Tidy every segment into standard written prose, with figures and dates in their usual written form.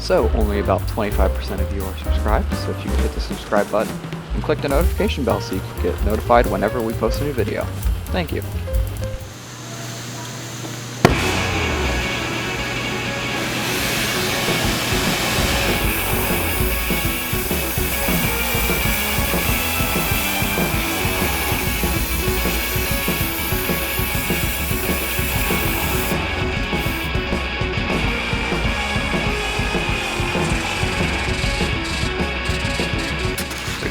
So only about 25% of you are subscribed, so if you could hit the subscribe button and click the notification bell so you can get notified whenever we post a new video. Thank you.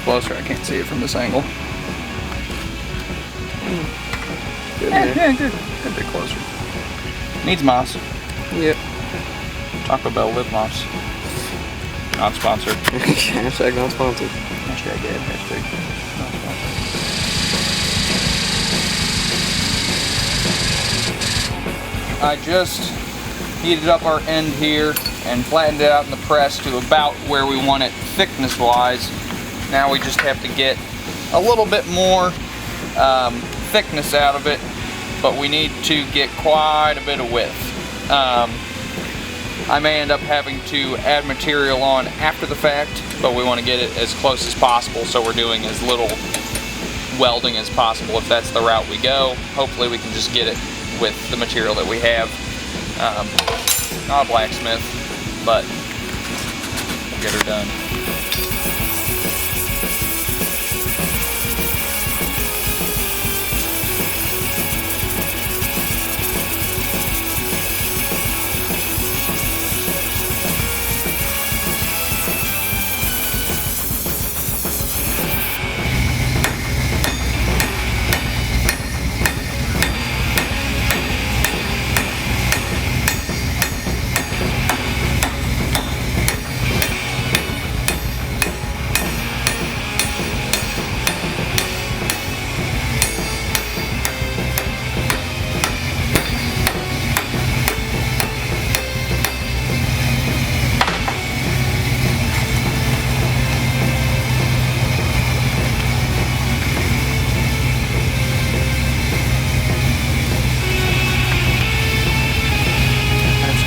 Closer, I can't see it from this angle. Good, yeah, good. A bit closer. Needs moss. Yep. Taco Bell with moss. Not sponsored. Hashtag not sponsored. Hashtag ad. Hashtag not sponsored. I just heated up our end here and flattened it out in the press to about where we want it thickness-wise. Now we just have to get a little bit more thickness out of it, but we need to get quite a bit of width. I may end up having to add material on after the fact, but we want to get it as close as possible, so we're doing as little welding as possible if that's the route we go. Hopefully we can just get it with the material that we have. Not a blacksmith, but we'll get her done.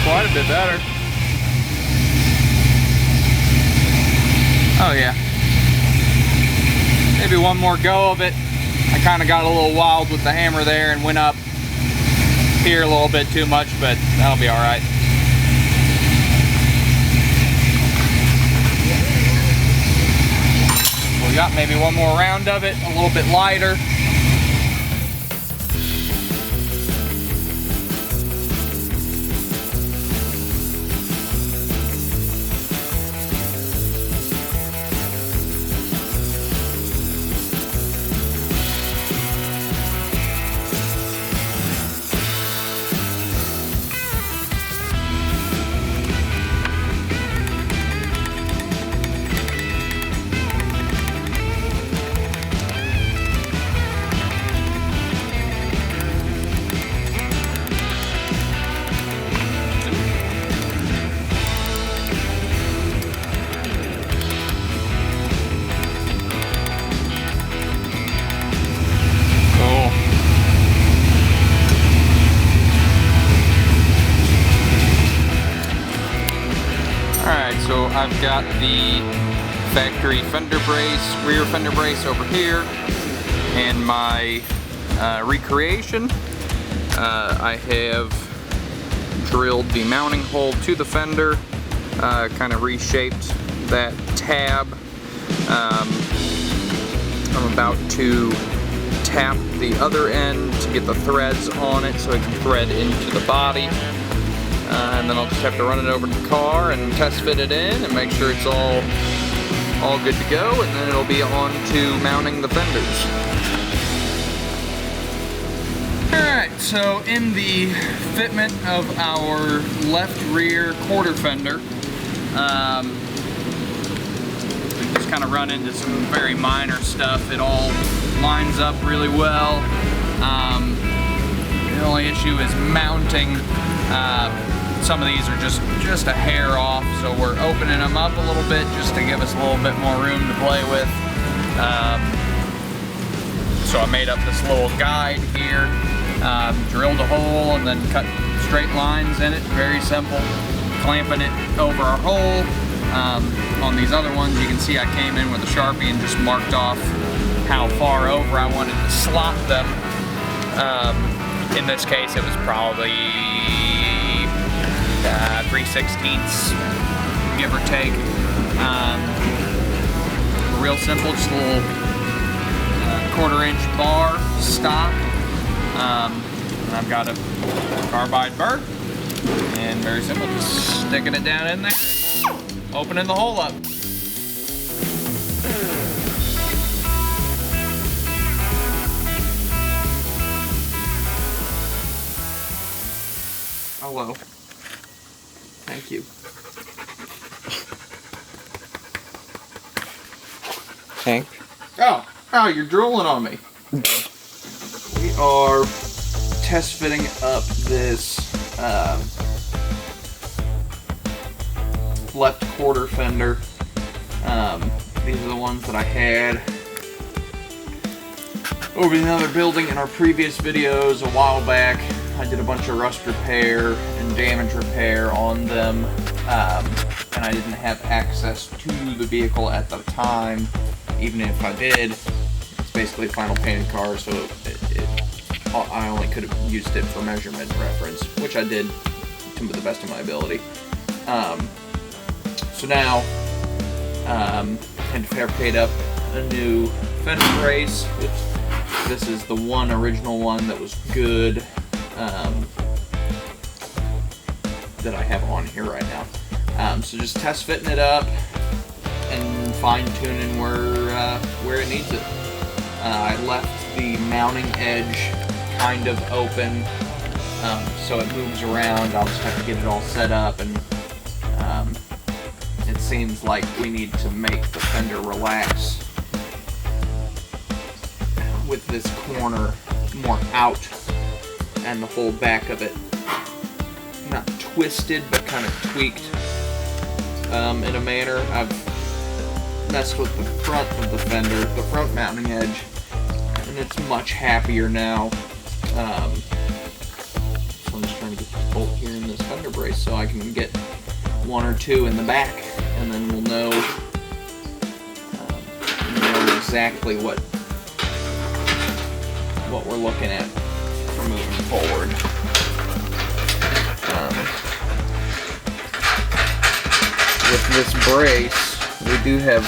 Quite a bit better. Oh yeah. Maybe one more go of it. I kind of got a little wild with the hammer there and went up here a little bit too much, but that'll be all right. We got maybe one more round of it, a little bit lighter. So I've got the factory fender brace, rear fender brace over here, and my recreation. I have drilled the mounting hole to the fender, kind of reshaped that tab. I'm about to tap the other end to get the threads on it so it can thread into the body. And then I'll just have to run it over to the car and test fit it in and make sure it's all good to go, and then it'll be on to mounting the fenders. Alright, so in the fitment of our left rear quarter fender, we've just kind of run into some very minor stuff. It all lines up really well. The only issue is mounting. Some of these are just a hair off, so we're opening them up a little bit just to give us a little bit more room to play with. So I made up this little guide here, drilled a hole and then cut straight lines in it, very simple. clamping it over our hole. On these other ones, you can see I came in with a Sharpie and just marked off how far over I wanted to slot them. In this case, it was probably 3/16, give or take. Real simple, just a little 1/4 inch bar stock. And I've got a carbide burr, and very simple, just sticking it down in there, opening the hole up. Hello. Thank you. Hank? Oh, you're drooling on me. We are test fitting up this left quarter fender. These are the ones that I had over in the other building in our previous videos a while back. I did a bunch of rust repair and damage repair on them, and I didn't have access to the vehicle at the time. Even if I did, it's basically a final painted car, so I only could have used it for measurement reference, which I did to the best of my ability. So now, I had to fabricate up a new fender brace. This is the one original one that was good, that I have on here right now. So just test fitting it up and fine tuning where it needs it. I left the mounting edge kind of open, so it moves around. I'll just have to get it all set up, and it seems like we need to make the fender relax with this corner more out and the whole back of it not twisted but kind of tweaked in a manner. I've messed with the front of the fender, the front mounting edge, and it's much happier now. So I'm just trying to get this bolt here in this fender brace so I can get one or two in the back, and then we'll know exactly what we're looking at for moving forward. With this brace, we do have,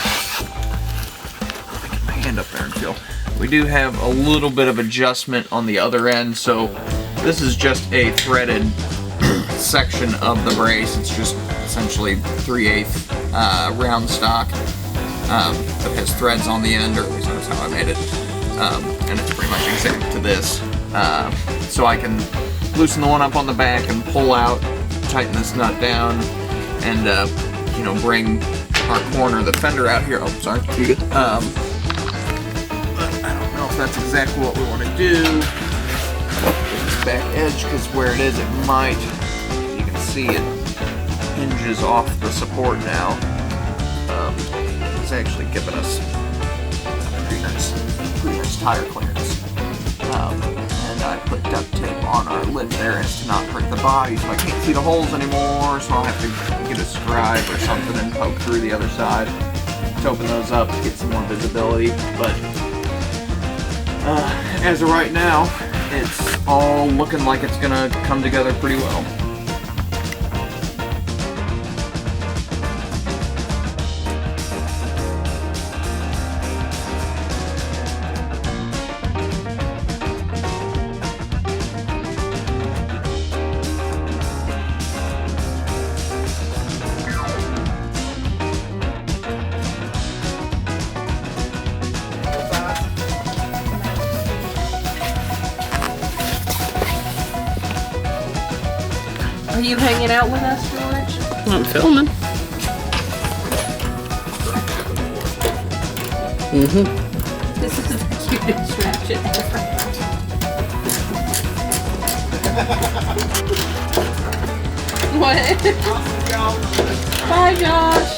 get my hand up there and feel, we do have a little bit of adjustment on the other end. So this is just a threaded section of the brace. It's just essentially 3/8 round stock that has threads on the end, or at least that's how I made it. And it's pretty much exact to this. So I can loosen the one up on the back and pull out, tighten this nut down, and bring our corner of the fender out here. Oh, sorry. You good? But I don't know if that's exactly what we want to do. This back edge, because where it is, it might. You can see it hinges off the support now. It's actually giving us pretty nice tire clearance. And I put duct tape on our lid there as to not hurt the body, so I can't see the holes anymore, so I'll have to get a scribe or something and poke through the other side to open those up to get some more visibility. But as of right now, it's all looking like it's gonna come together pretty well. Are you hanging out with us, George? I'm filming. This is the cutest ratchet ever. What? Bye, Josh.